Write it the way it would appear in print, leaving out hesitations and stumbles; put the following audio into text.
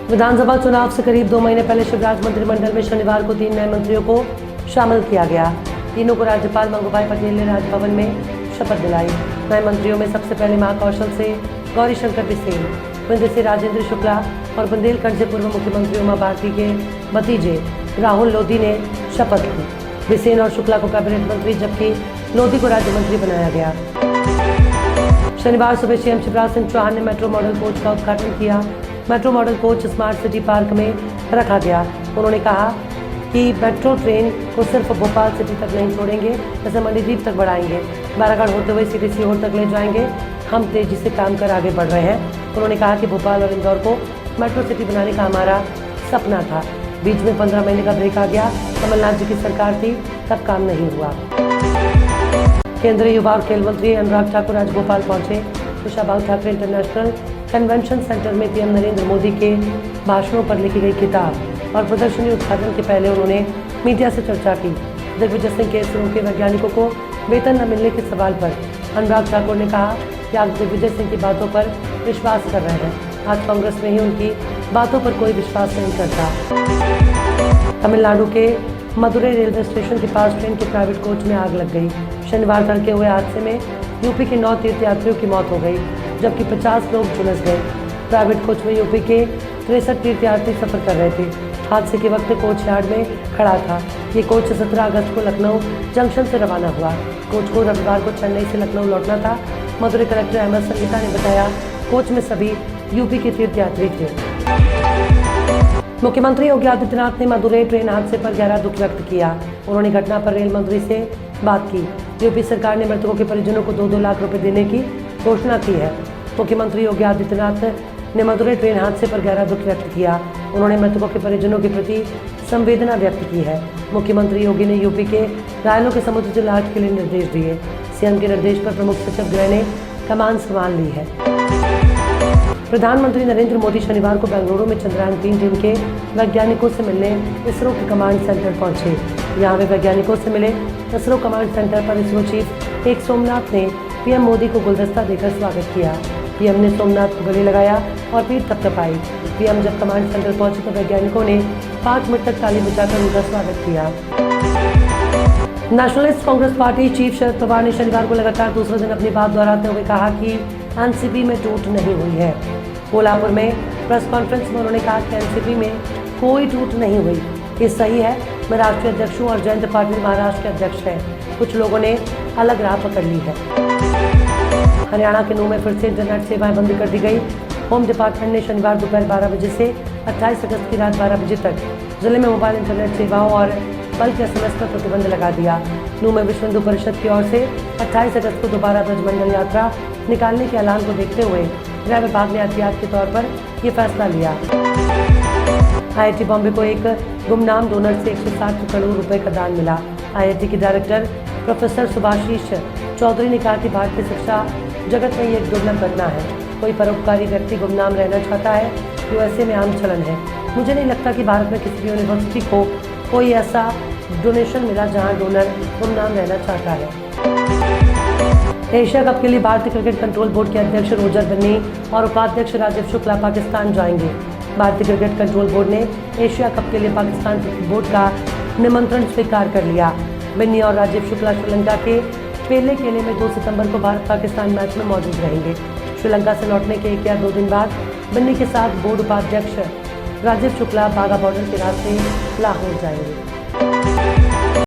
विधानसभा चुनाव से करीब 2 महीने पहले शिवराज मंत्रिमंडल में शनिवार को 3 नए मंत्रियों को शामिल किया गया। तीनों को राज्यपाल मंगूभाई पटेल ने राजभवन में शपथ दिलाई। नए मंत्रियों में सबसे पहले महाकौशल से गौरीशंकर बिसेन, विंध्य से राजेंद्र शुक्ला और बुंदेलखंड से पूर्व मुख्यमंत्री उमा भारती के भतीजे राहुल लोधी ने शपथ ली। बिसेन और शुक्ला को कैबिनेट मंत्री जबकि लोधी को राज्य मंत्री बनाया गया। शनिवार सुबह सीएम शिवराज सिंह चौहान ने मेट्रो मॉडल कोच का उद्घाटन किया। Metro model coach smart city park में रखा गया। उन्होंने कहा कि मेट्रो ट्रेन को सिर्फ भोपाल सिटी तक नहीं छोड़ेंगे, इसे मंडीदीप तक बढ़ाएंगे, बैरागढ़ होते हुए सिटी सीहोर तक ले जाएंगे। हम तेजी से काम कर आगे बढ़ रहे हैं। उन्होंने कहा कि भोपाल और इंदौर को मेट्रो सिटी बनाने का हमारा सपना था। बीच में 15 महीने का ब्रेक आ गया। कमलनाथ जी की सरकार थी, तब काम नहीं हुआ। केंद्रीय युवा और खेल मंत्री अनुराग ठाकुर आज भोपाल पहुंचे। Kushabhau Thackeray international convention centre में पीएम नरेंद्र मोदी के भाषणों पर लिखी गई किताब और प्रदर्शनी उद्घाटन के पहले उन्होंने मीडिया से चर्चा की। दिग्विजय सिंह के इसरो के वैज्ञानिकों को वेतन न मिलने के सवाल पर अनुराग ठाकुर ने कहा कि आप दिग्विजय सिंह की बातों पर विश्वास कर रहे हैं। आज कांग्रेस में ही उनकी बातों पर कोई विश्वास नहीं करता। तमिलनाडु के मदुरै रेलवे स्टेशन के पास ट्रेन के प्राइवेट कोच में आग लग गई। शनिवार तड़के हुए हादसे में यूपी के 9 तीर्थयात्रियों की मौत हो गई, जबकि 50 लोग झुलस गए। प्राइवेट कोच में यूपी के 63 तीर्थयात्री सफर कर रहे थे। हादसे के वक्त कोच यार्ड में खड़ा था। ये कोच 17 अगस्त को लखनऊ जंक्शन से रवाना हुआ। कोच को रविवार को चेन्नई से लखनऊ लौटना था। मदुरै कलेक्टर अहमद संगीता ने बताया कोच में सभी यूपी के तीर्थयात्री थे। मुख्यमंत्री योगी आदित्यनाथ ने मदुरै ट्रेन हादसे पर गहरा दुख व्यक्त किया। उन्होंने घटना पर रेल मंत्री से बात की। यूपी सरकार ने मृतकों के परिजनों को 2-2 लाख रुपए देने की घोषणा की है। मुख्यमंत्री योगी आदित्यनाथ ने मदुरै ट्रेन हादसे पर गहरा दुख व्यक्त किया। उन्होंने मृतकों के परिजनों के प्रति संवेदना व्यक्त की है। मुख्यमंत्री योगी ने यूपी के घायलों के समुचित इलाज के लिए निर्देश दिए। सीएम के निर्देश पर प्रमुख सचिव गृह ने कमान संभाल ली है। प्रधानमंत्री नरेंद्र मोदी शनिवार को बेंगलुरु में चंद्रयान 3 टीम के वैज्ञानिकों से मिलने इसरो के कमांड सेंटर पहुंचे। यहां वे वैज्ञानिकों से मिले। इसरो कमांड सेंटर पर इसरो चीफ एक सोमनाथ ने पीएम मोदी को गुलदस्ता देकर स्वागत किया। पीएम ने सोमनाथ को गले लगाया और पीठ थपथपाई। पीएम जब कमांड सेंटर पहुंचे तो वैज्ञानिकों ने 5 मिनट तक ताली बजाकर उनका स्वागत किया। Nationalist Congress party chief Sharad Pawar ने शनिवार को लगातार दूसरे दिन अपनी बात दोहराते हुए कहा कि एनसीपी में टूट नहीं हुई है। कोल्हापुर में प्रेस कॉन्फ्रेंस में उन्होंने कहा कि एनसीपी में कोई टूट नहीं हुई। ये सही है। मैं राष्ट्रीय अध्यक्ष हूँ और जयंत पाटिल महाराष्ट्र के अध्यक्ष हैं। कुछ लोगों ने अलग राह पकड़ ली है। हरियाणा के नूंह में फिर से इंटरनेट सेवाएं बंद कर दी गई। होम डिपार्टमेंट ने शनिवार दोपहर 12 बजे से 28 अगस्त की रात 12 बजे तक जिले में मोबाइल इंटरनेट सेवाओं और बल्कि एसएमएस पर प्रतिबंध लगा दिया। नूंह में विश्व हिंदू परिषद की ओर से 28 अगस्त को दोबारा ब्रजमंडल यात्रा निकालने के ऐलान को देखते हुए गृह विभाग ने एहतियात के तौर पर यह फैसला लिया। आईआईटी बॉम्बे को एक गुमनाम डोनर से 160 करोड़ रुपए का दान मिला। आईआईटी के डायरेक्टर प्रोफेसर सुभाषीष चौधरी ने कहा कि भारतीय शिक्षा जगत में ये एक दुर्लभ घटना है। कोई परोपकारी व्यक्ति गुमनाम रहना चाहता है, यूएसए में आम चलन है। मुझे नहीं लगता कि भारत में किसी भी यूनिवर्सिटी को कोई ऐसा डोनेशन मिला जहां डोनर गुमनाम रहना चाहता है। एशिया कप के लिए भारतीय क्रिकेट कंट्रोल बोर्ड के अध्यक्ष रोजर बन्नी और उपाध्यक्ष राजीव शुक्ला पाकिस्तान जाएंगे। भारतीय क्रिकेट कंट्रोल बोर्ड ने एशिया कप के लिए पाकिस्तान क्रिकेट बोर्ड का निमंत्रण स्वीकार कर लिया। बन्नी और राजीव शुक्ला श्रीलंका के पेले केले में 2 सितंबर को भारत पाकिस्तान मैच में मौजूद रहेंगे। श्रीलंका से लौटने के 1 या 2 दिन बाद बन्नी के साथ बोर्ड उपाध्यक्ष राजीव शुक्ला बाघा बॉर्डर के रास्ते लाहौर जाएंगे।